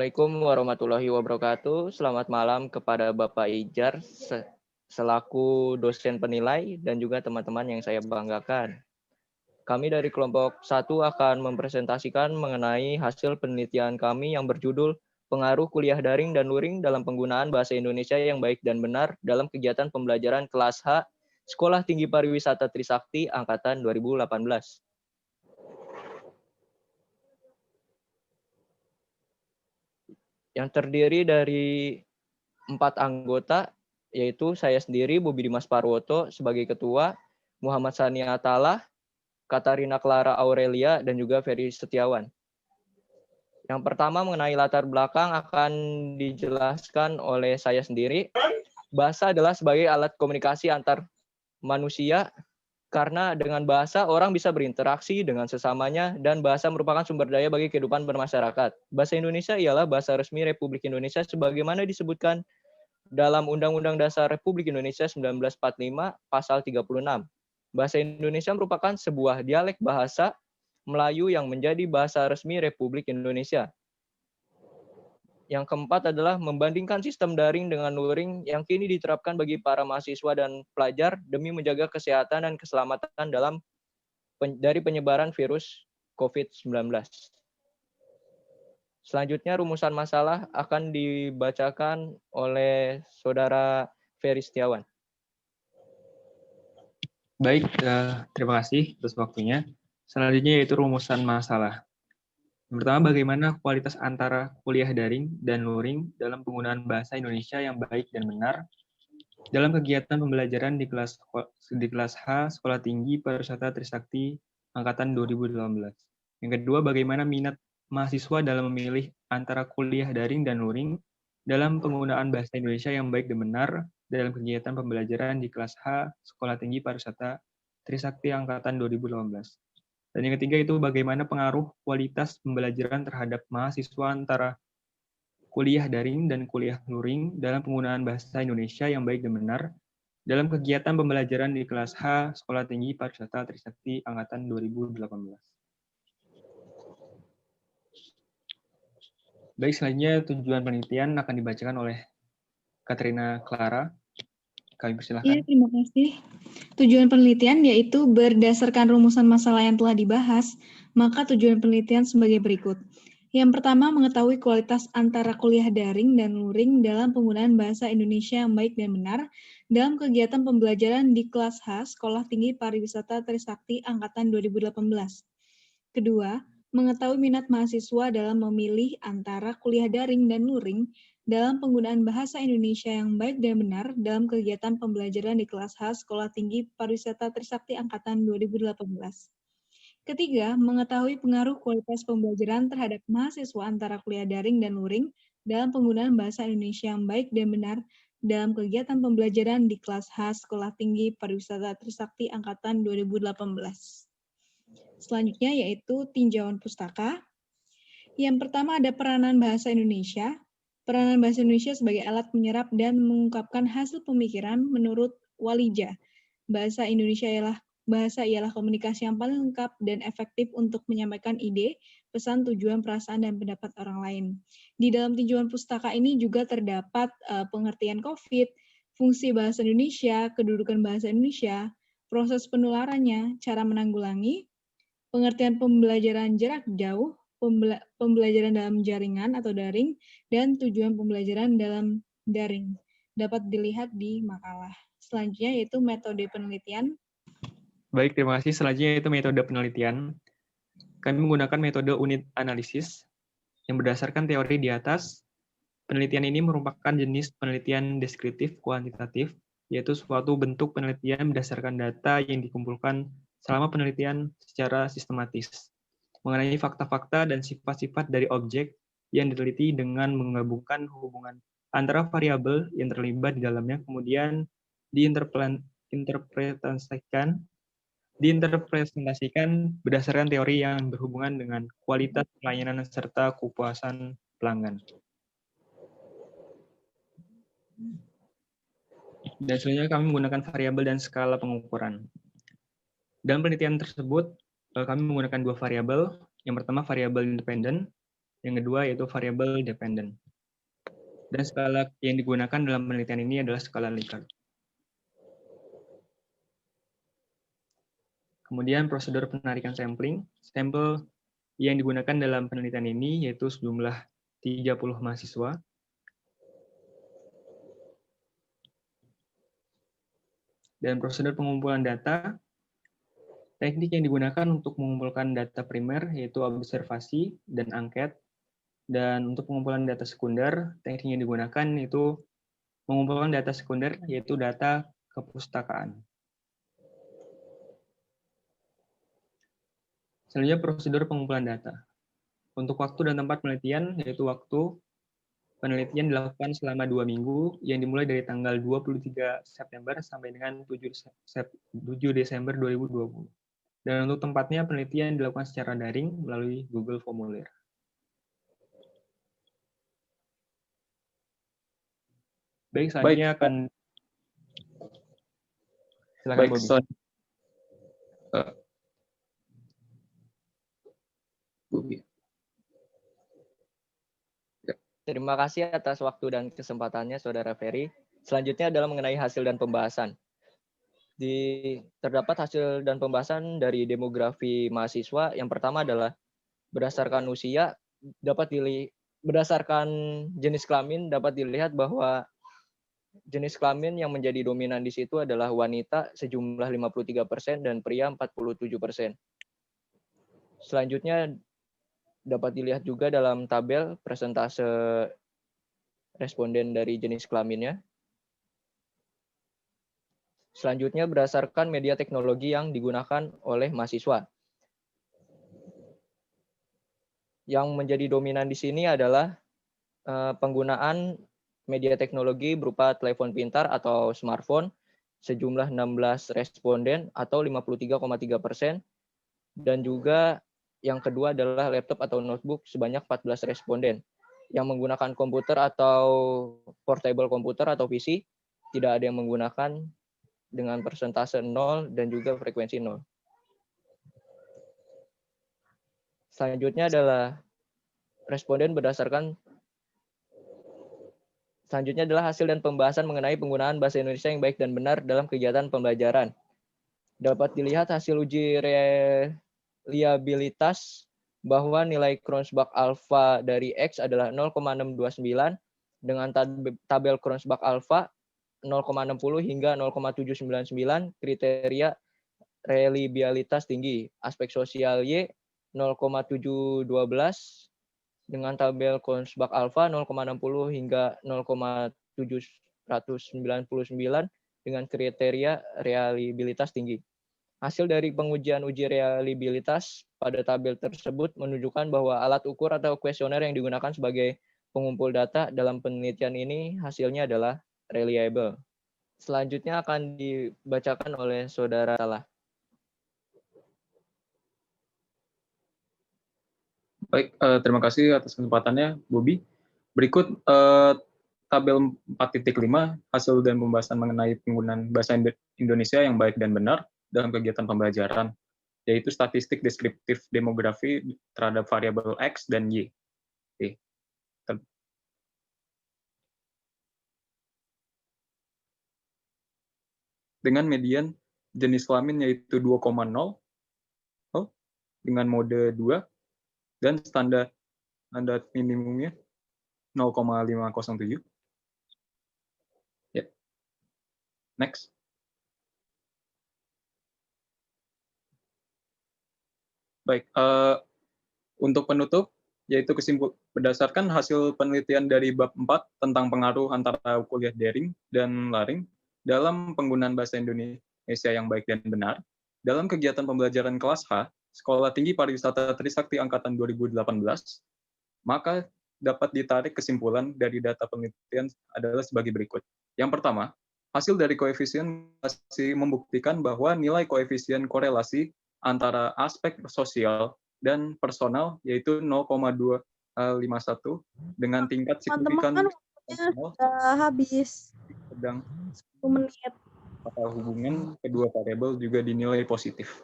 Assalamualaikum warahmatullahi wabarakatuh. Selamat malam kepada Bapak Ijar selaku dosen penilai dan juga teman-teman yang saya banggakan. Kami dari kelompok 1 akan mempresentasikan mengenai hasil penelitian kami yang berjudul Pengaruh Kuliah Daring dan Luring dalam Penggunaan Bahasa Indonesia yang Baik dan Benar dalam Kegiatan Pembelajaran Kelas H Sekolah Tinggi Pariwisata Trisakti Angkatan 2018. Yang terdiri dari 4 anggota, yaitu saya sendiri, Bobi Dimas Parwoto, sebagai ketua, Muhammad Sani Atalah, Katarina Clara Aurelia, dan juga Ferry Setiawan. Yang pertama mengenai latar belakang akan dijelaskan oleh saya sendiri. Bahasa adalah sebagai alat komunikasi antar manusia, karena dengan bahasa orang bisa berinteraksi dengan sesamanya dan bahasa merupakan sumber daya bagi kehidupan bermasyarakat. Bahasa Indonesia ialah bahasa resmi Republik Indonesia sebagaimana disebutkan dalam Undang-Undang Dasar Republik Indonesia 1945 Pasal 36. Bahasa Indonesia merupakan sebuah dialek bahasa Melayu yang menjadi bahasa resmi Republik Indonesia. Yang keempat adalah membandingkan sistem daring dengan luring yang kini diterapkan bagi para mahasiswa dan pelajar demi menjaga kesehatan dan keselamatan dari penyebaran virus COVID-19. Selanjutnya rumusan masalah akan dibacakan oleh Saudara Ferry Setiawan. Baik, terima kasih atas waktunya. Selanjutnya yaitu rumusan masalah. Yang pertama, bagaimana kualitas antara kuliah daring dan luring dalam penggunaan bahasa Indonesia yang baik dan benar dalam kegiatan pembelajaran di kelas H Sekolah Tinggi Pariwisata Trisakti Angkatan 2018. Yang kedua, bagaimana minat mahasiswa dalam memilih antara kuliah daring dan luring dalam penggunaan bahasa Indonesia yang baik dan benar dalam kegiatan pembelajaran di kelas H Sekolah Tinggi Pariwisata Trisakti Angkatan 2018. Dan yang ketiga itu bagaimana pengaruh kualitas pembelajaran terhadap mahasiswa antara kuliah daring dan kuliah luring dalam penggunaan bahasa Indonesia yang baik dan benar dalam kegiatan pembelajaran di kelas H Sekolah Tinggi Pariwisata Trisakti Angkatan 2018. Baik, selanjutnya tujuan penelitian akan dibacakan oleh Katrina Clara. Kami persilahkan. Iya, terima kasih. Tujuan penelitian yaitu berdasarkan rumusan masalah yang telah dibahas, maka tujuan penelitian sebagai berikut. Yang pertama, mengetahui kualitas antara kuliah daring dan luring dalam penggunaan bahasa Indonesia yang baik dan benar dalam kegiatan pembelajaran di kelas H Sekolah Tinggi Pariwisata Trisakti Angkatan 2018. Kedua, mengetahui minat mahasiswa dalam memilih antara kuliah daring dan luring dalam penggunaan bahasa Indonesia yang baik dan benar dalam kegiatan pembelajaran di kelas H Sekolah Tinggi Pariwisata Trisakti Angkatan 2018. Ketiga, mengetahui pengaruh kualitas pembelajaran terhadap mahasiswa antara kuliah daring dan luring dalam penggunaan bahasa Indonesia yang baik dan benar dalam kegiatan pembelajaran di kelas H Sekolah Tinggi Pariwisata Trisakti Angkatan 2018. Selanjutnya yaitu tinjauan pustaka. Yang pertama ada peranan bahasa Indonesia. Peranan bahasa Indonesia sebagai alat menyerap dan mengungkapkan hasil pemikiran menurut Walija. Bahasa ialah komunikasi yang paling lengkap dan efektif untuk menyampaikan ide, pesan, tujuan, perasaan, dan pendapat orang lain. Di dalam tinjauan pustaka ini juga terdapat pengertian COVID, fungsi bahasa Indonesia, kedudukan bahasa Indonesia, proses penularannya, cara menanggulangi, pengertian pembelajaran jarak jauh, pembelajaran dalam jaringan atau daring, dan tujuan pembelajaran dalam daring. Dapat dilihat di makalah. Selanjutnya yaitu metode penelitian. Baik, terima kasih. Selanjutnya yaitu metode penelitian. Kami menggunakan metode unit analisis yang berdasarkan teori di atas. Penelitian ini merupakan jenis penelitian deskriptif kuantitatif, yaitu suatu bentuk penelitian berdasarkan data yang dikumpulkan selama penelitian secara sistematis mengenai fakta-fakta dan sifat-sifat dari objek yang diteliti dengan menggabungkan hubungan antara variabel yang terlibat di dalamnya, kemudian diinterpretasikan berdasarkan teori yang berhubungan dengan kualitas pelayanan serta kepuasan pelanggan. Dan selanjutnya kami menggunakan variabel dan skala pengukuran. Dalam penelitian tersebut, kami menggunakan dua variabel. Yang pertama variabel independen, Yang kedua yaitu variable dependent. Dan skala yang digunakan dalam penelitian ini adalah skala Likert. Kemudian prosedur penarikan sampling. Sampel yang digunakan dalam penelitian ini yaitu sejumlah 30 mahasiswa. Dan prosedur pengumpulan data, teknik yang digunakan untuk mengumpulkan data primer yaitu observasi dan angket. Dan untuk pengumpulan data sekunder, teknik yang digunakan itu mengumpulkan data sekunder yaitu data kepustakaan. Selanjutnya prosedur pengumpulan data. Untuk waktu dan tempat penelitian, yaitu waktu penelitian dilakukan selama 2 minggu, yang dimulai dari tanggal 23 September sampai dengan 7 Desember 2020. Dan untuk tempatnya, penelitian dilakukan secara daring melalui Google Formulir. Baik, selanjutnya akan... Silakan, Bobby. Terima kasih atas waktu dan kesempatannya, Saudara Ferry. Selanjutnya adalah mengenai hasil dan pembahasan. Terdapat hasil dan pembahasan dari demografi mahasiswa. Yang pertama adalah berdasarkan usia, berdasarkan jenis kelamin dapat dilihat bahwa jenis kelamin yang menjadi dominan di situ adalah wanita sejumlah 53% dan pria 47%. Selanjutnya dapat dilihat juga dalam tabel persentase responden dari jenis kelaminnya. Selanjutnya berdasarkan media teknologi yang digunakan oleh mahasiswa. Yang menjadi dominan di sini adalah penggunaan media teknologi berupa telepon pintar atau smartphone sejumlah 16 responden atau 53,3%. Dan juga yang kedua adalah laptop atau notebook sebanyak 14 responden. Yang menggunakan komputer atau portable komputer atau PC, tidak ada yang menggunakan dengan persentase 0 dan juga frekuensi 0. Selanjutnya adalah hasil dan pembahasan mengenai penggunaan bahasa Indonesia yang baik dan benar dalam kegiatan pembelajaran. Dapat dilihat hasil uji reliabilitas bahwa nilai Kronzbach alpha dari X adalah 0,629 dengan tabel Kronzbach alpha 0,60 hingga 0,799, kriteria reliabilitas tinggi. Aspek sosial Y 0,712 dengan tabel Kronzbach alpha 0,60 hingga 0,799 dengan kriteria reliabilitas tinggi. Hasil dari pengujian uji reliabilitas pada tabel tersebut menunjukkan bahwa alat ukur atau kuesioner yang digunakan sebagai pengumpul data dalam penelitian ini hasilnya adalah reliable. Selanjutnya akan dibacakan oleh Saudara Salah. Baik, terima kasih atas kesempatannya, Bobby. Berikut tabel 4.5 hasil dan pembahasan mengenai penggunaan bahasa Indonesia yang baik dan benar dalam kegiatan pembelajaran, yaitu statistik deskriptif demografi terhadap variabel X dan Y. Oke. Dengan median jenis kelamin yaitu 2,0 dengan mode 2 dan standar minimumnya 0,507. Ya. Next. Baik, untuk penutup, yaitu berdasarkan hasil penelitian dari bab 4 tentang pengaruh antara kuliah daring dan luring dalam penggunaan bahasa Indonesia yang baik dan benar, dalam kegiatan pembelajaran kelas H, Sekolah Tinggi Pariwisata Trisakti Angkatan 2018, maka dapat ditarik kesimpulan dari data penelitian adalah sebagai berikut. Yang pertama, hasil dari koefisien membuktikan bahwa nilai koefisien korelasi antara aspek sosial dan personal yaitu 0,251 dengan tingkat signifikan sudah habis sedang 10 menit. Hubungan kedua variabel juga dinilai positif.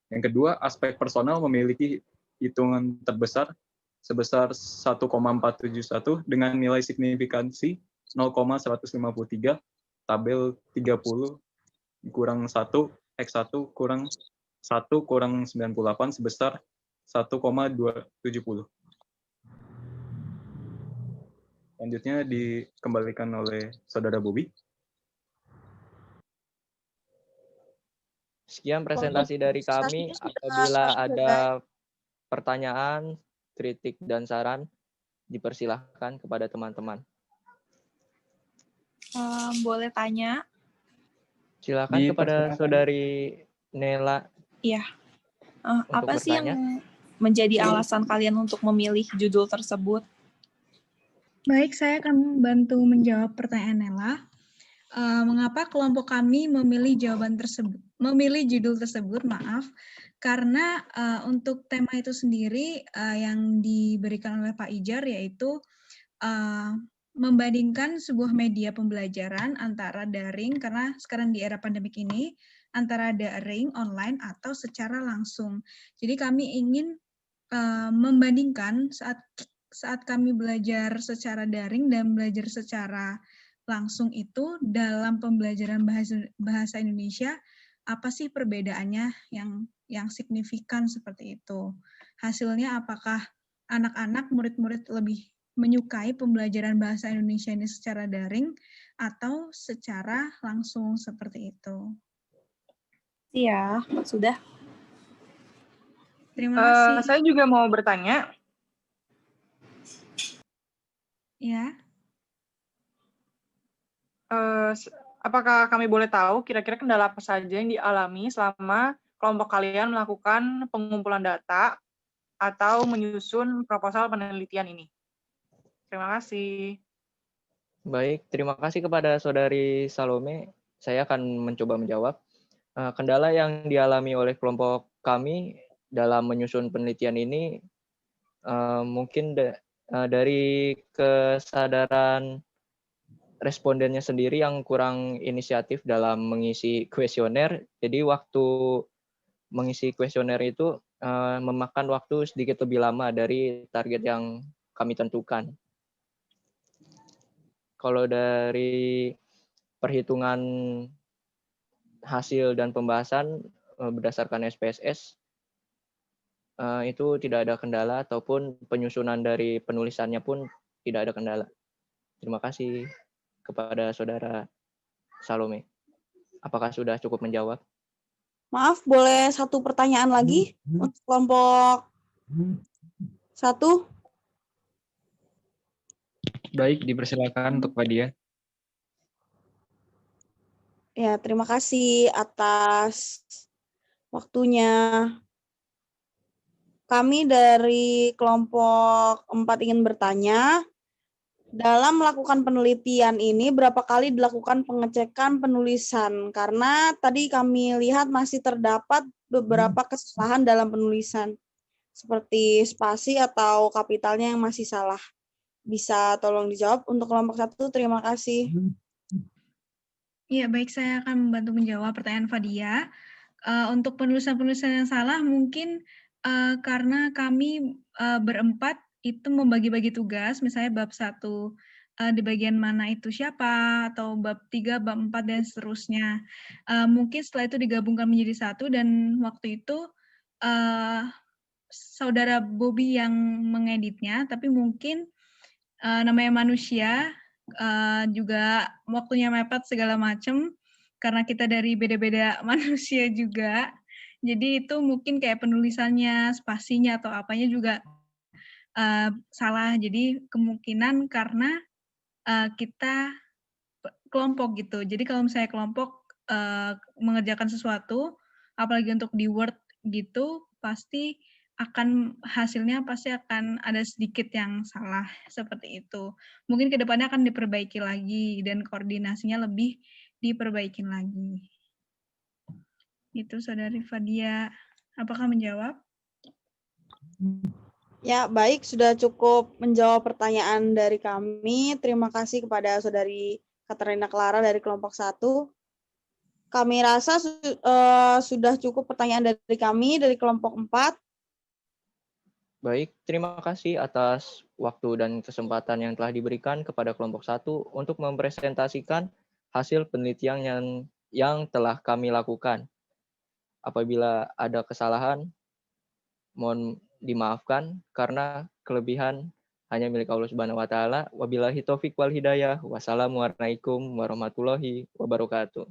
Yang kedua, aspek personal memiliki hitungan terbesar sebesar 1,471 dengan nilai signifikansi 0,153, tabel 30 kurang 1, X1 kurang 1 kurang 98 sebesar 1,270. Selanjutnya dikembalikan oleh Saudara Bobi. Sekian presentasi dari kami. Apabila ada pertanyaan, kritik, dan saran, dipersilahkan kepada teman-teman. Boleh tanya? Silakan kepada Saudari Nela. Iya. Untuk Apa sih bertanya. yang menjadi alasan kalian untuk memilih judul tersebut? Baik, saya akan bantu menjawab pertanyaan Nela. Mengapa kelompok kami memilih judul tersebut? Karena untuk tema itu sendiri yang diberikan oleh Pak Ijar yaitu membandingkan sebuah media pembelajaran antara daring, karena sekarang di era pandemik ini, antara daring, online, atau secara langsung. Jadi kami ingin membandingkan saat kami belajar secara daring dan belajar secara langsung itu dalam pembelajaran bahasa Indonesia, apa sih perbedaannya yang signifikan seperti itu. Hasilnya apakah anak-anak, murid-murid lebih menyukai pembelajaran bahasa Indonesia ini secara daring atau secara langsung seperti itu. Iya, sudah. Terima kasih. Saya juga mau bertanya. Ya. Apakah kami boleh tahu kira-kira kendala apa saja yang dialami selama kelompok kalian melakukan pengumpulan data atau menyusun proposal penelitian ini? Terima kasih. Baik, terima kasih kepada Saudari Salome. Saya akan mencoba menjawab. Kendala yang dialami oleh kelompok kami dalam menyusun penelitian ini mungkin dari kesadaran respondennya sendiri yang kurang inisiatif dalam mengisi kuesioner. Jadi waktu mengisi kuesioner itu memakan waktu sedikit lebih lama dari target yang kami tentukan. Kalau dari perhitungan hasil dan pembahasan berdasarkan SPSS, itu tidak ada kendala, ataupun penyusunan dari penulisannya pun tidak ada kendala. Terima kasih kepada Saudara Salome. Apakah sudah cukup menjawab? Maaf, boleh satu pertanyaan lagi untuk kelompok 1? Baik, dipersilakan untuk Fadia. Ya, terima kasih atas waktunya. Kami dari kelompok 4 ingin bertanya, dalam melakukan penelitian ini berapa kali dilakukan pengecekan penulisan? Karena tadi kami lihat masih terdapat beberapa kesalahan dalam penulisan, seperti spasi atau kapitalnya yang masih salah. Bisa tolong dijawab untuk kelompok 1, terima kasih. Iya, baik, saya akan membantu menjawab pertanyaan Fadia. Untuk penulisan-penulisan yang salah mungkin karena kami berempat itu membagi-bagi tugas, misalnya bab 1 di bagian mana itu siapa, atau bab 3, bab 4, dan seterusnya. Mungkin setelah itu digabungkan menjadi satu, dan waktu itu Saudara Bobi yang mengeditnya, tapi mungkin namanya manusia, juga waktunya mepet segala macam, karena kita dari beda-beda manusia juga. Jadi itu mungkin kayak penulisannya, spasinya, atau apanya juga salah. Jadi kemungkinan karena kita kelompok gitu. Jadi kalau misalnya kelompok mengerjakan sesuatu, apalagi untuk di Word gitu, pasti hasilnya pasti akan ada sedikit yang salah seperti itu. Mungkin kedepannya akan diperbaiki lagi dan koordinasinya lebih diperbaikin lagi. Itu Saudari Fadia. Apakah menjawab? Ya, baik, sudah cukup menjawab pertanyaan dari kami. Terima kasih kepada Saudari Katarina Clara dari kelompok 1. Kami rasa sudah cukup pertanyaan dari kami, dari kelompok 4. Baik, terima kasih atas waktu dan kesempatan yang telah diberikan kepada kelompok 1 untuk mempresentasikan hasil penelitian yang telah kami lakukan. Apabila ada kesalahan, mohon dimaafkan karena kelebihan hanya milik Allah Subhanahu wa taala. Wabillahi taufik wal hidayah. Wassalamualaikum warahmatullahi wabarakatuh.